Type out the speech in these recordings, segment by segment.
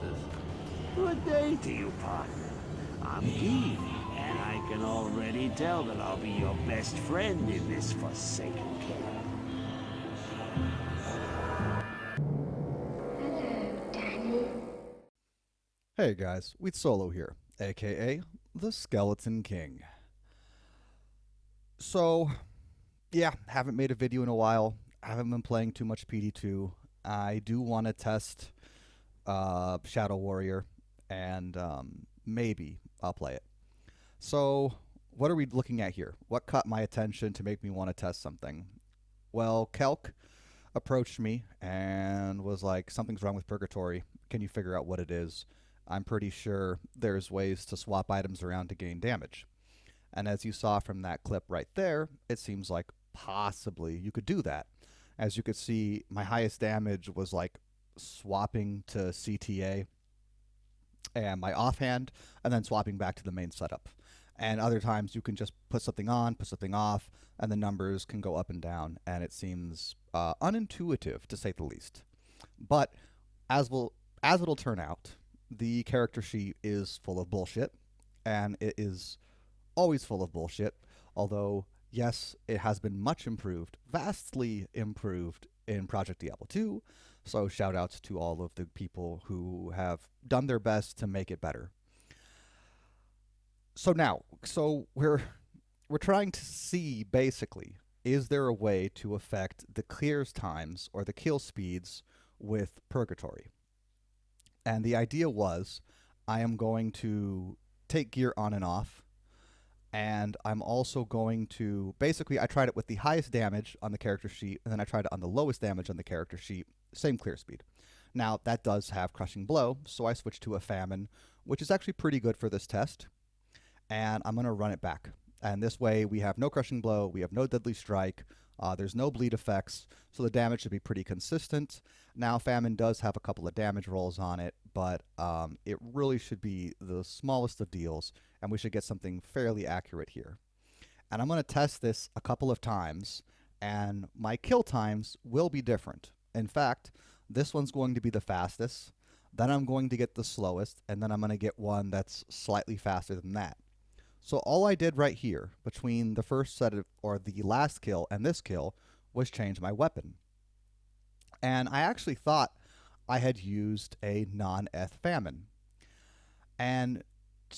resources. Good day to you, partner. I'm keen, and I can already tell that I'll be your best friend in this forsaken kingdom. Hey guys, Wheat Solo here, aka the Skeleton King. So, yeah, haven't made a video in a while. Haven't been playing too much PD2. I do want to test Shadow Warrior, and maybe I'll play it. So, what are we looking at here? What caught my attention to make me want to test something? Well, Kelk approached me and was like, something's wrong with Purgatory. Can you figure out what it is? I'm pretty sure there's ways to swap items around to gain damage. And as you saw from that clip right there, it seems like possibly you could do that. As you could see, my highest damage was like swapping to CTA and my offhand, and then swapping back to the main setup. And other times you can just put something on, put something off, and the numbers can go up and down, and it seems unintuitive to say the least. But as it'll turn out, the character sheet is full of bullshit, and it is always full of bullshit. Although, yes, it has been much improved, vastly improved in Project Diablo 2. So shout outs to all of the people who have done their best to make it better. So we're trying to see basically, is there a way to affect the clears times or the kill speeds with Purgatory? And the idea was, I am going to take gear on and off, and I'm also going to, basically I tried it with the highest damage on the character sheet, and then I tried it on the lowest damage on the character sheet, same clear speed. Now that does have Crushing Blow, so I switched to a Famine, which is actually pretty good for this test, and I'm going to run it back. And this way we have no Crushing Blow, we have no Deadly Strike, there's no bleed effects, so the damage should be pretty consistent. Now Famine does have a couple of damage rolls on it, but it really should be the smallest of deals, and we should get something fairly accurate here. And I'm going to test this a couple of times, and my kill times will be different. In fact, this one's going to be the fastest, then I'm going to get the slowest, and then I'm going to get one that's slightly faster than that. So all I did right here between the first set of, or the last kill and this kill, was change my weapon. And I actually thought I had used a non-eth famine. And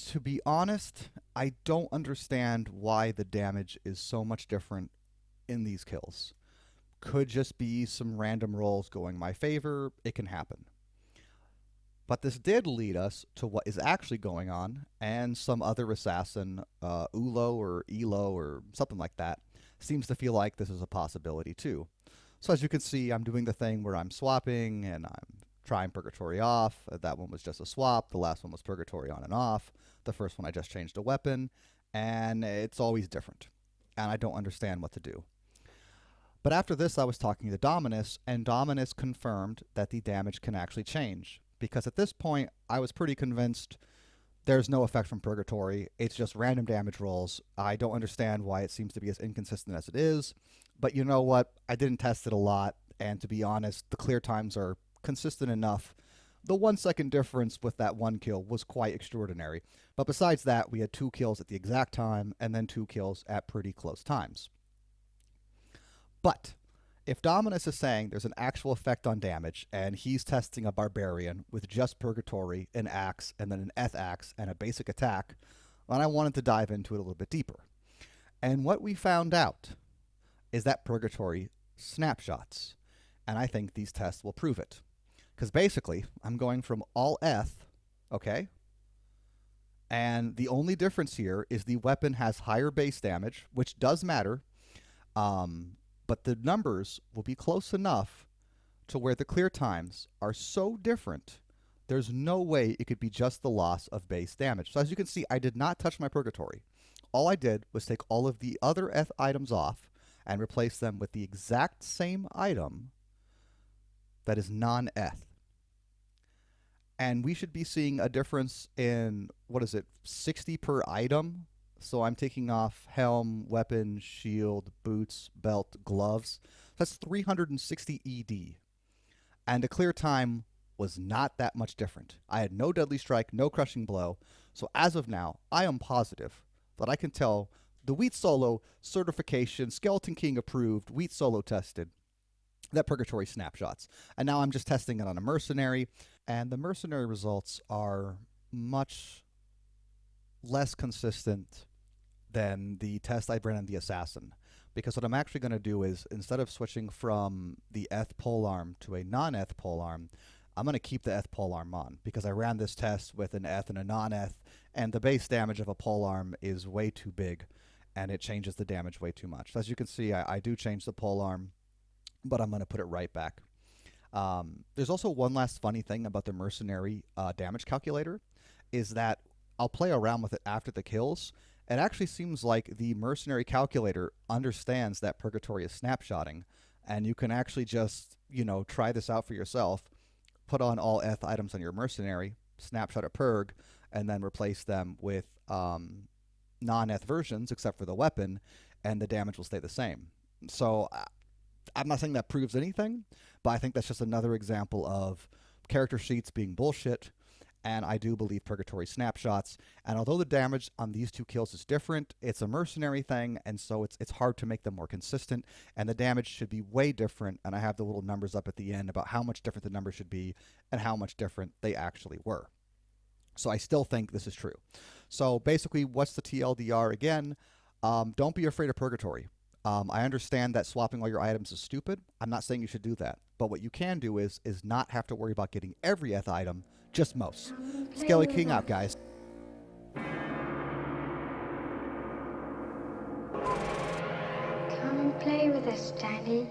to be honest, I don't understand why the damage is so much different in these kills. Could just be some random rolls going my favor. It can happen. But this did lead us to what is actually going on, and some other assassin, Ulo or Elo or something like that, seems to feel like this is a possibility too. So as you can see, I'm doing the thing where I'm swapping, and I'm trying Purgatory off. That one was just a swap. The last one was Purgatory on and off. The first one I just changed a weapon, and it's always different. And I don't understand what to do. But after this, I was talking to Dominus, and Dominus confirmed that the damage can actually change. Because at this point, I was pretty convinced there's no effect from Purgatory. It's just random damage rolls. I don't understand why it seems to be as inconsistent as it is. But you know what? I didn't test it a lot. And to be honest, the clear times are consistent enough. The 1 second difference with that one kill was quite extraordinary. But besides that, we had 2 kills at the exact time and then 2 kills at pretty close times. But if Dominus is saying there's an actual effect on damage, and he's testing a Barbarian with just Purgatory, an Axe, and then an Eth Axe, and a basic attack, then I wanted to dive into it a little bit deeper. And what we found out is that Purgatory snapshots. And I think these tests will prove it. Because basically, I'm going from all Eth, okay? And the only difference here is the weapon has higher base damage, which does matter. But the numbers will be close enough to where the clear times are so different, there's no way it could be just the loss of base damage. So as you can see, I did not touch my Purgatory. All I did was take all of the other Eth items off and replace them with the exact same item that is non-Eth. And we should be seeing a difference in, 60 per item? So I'm taking off helm, weapon, shield, boots, belt, gloves. That's 360 ED. And a clear time was not that much different. I had no deadly strike, no crushing blow. So as of now, I am positive that I can tell the Wheat Solo certification, Skeleton King approved, Wheat Solo tested, that Purgatory snapshots. And now I'm just testing it on a Mercenary, and the Mercenary results are much less consistent than the test I ran on the Assassin. Because what I'm actually going to do is, instead of switching from the Eth polearm to a non-Eth polearm, I'm going to keep the Eth polearm on, because I ran this test with an Eth and a non-Eth, and the base damage of a polearm is way too big, and it changes the damage way too much. So as you can see, I do change the polearm, but I'm going to put it right back. There's also one last funny thing about the Mercenary damage calculator, is that I'll play around with it after the kills. It actually seems like the Mercenary calculator understands that Purgatory is snapshotting, and you can actually just, try this out for yourself, put on all Eth items on your Mercenary, snapshot a Purg, and then replace them with non-Eth versions, except for the weapon, and the damage will stay the same. So I'm not saying that proves anything, but I think that's just another example of character sheets being bullshit, and I do believe Purgatory snapshots. And although the damage on these two kills is different, it's a Mercenary thing, and so it's hard to make them more consistent, and the damage should be way different, and I have the little numbers up at the end about how much different the numbers should be and how much different they actually were. So I still think this is true. So basically, what's the TLDR again? Don't be afraid of Purgatory. I understand that swapping all your items is stupid. I'm not saying you should do that. But what you can do is not have to worry about getting every Eth item, just most. Skelly King out, guys. Come play with us, Daddy.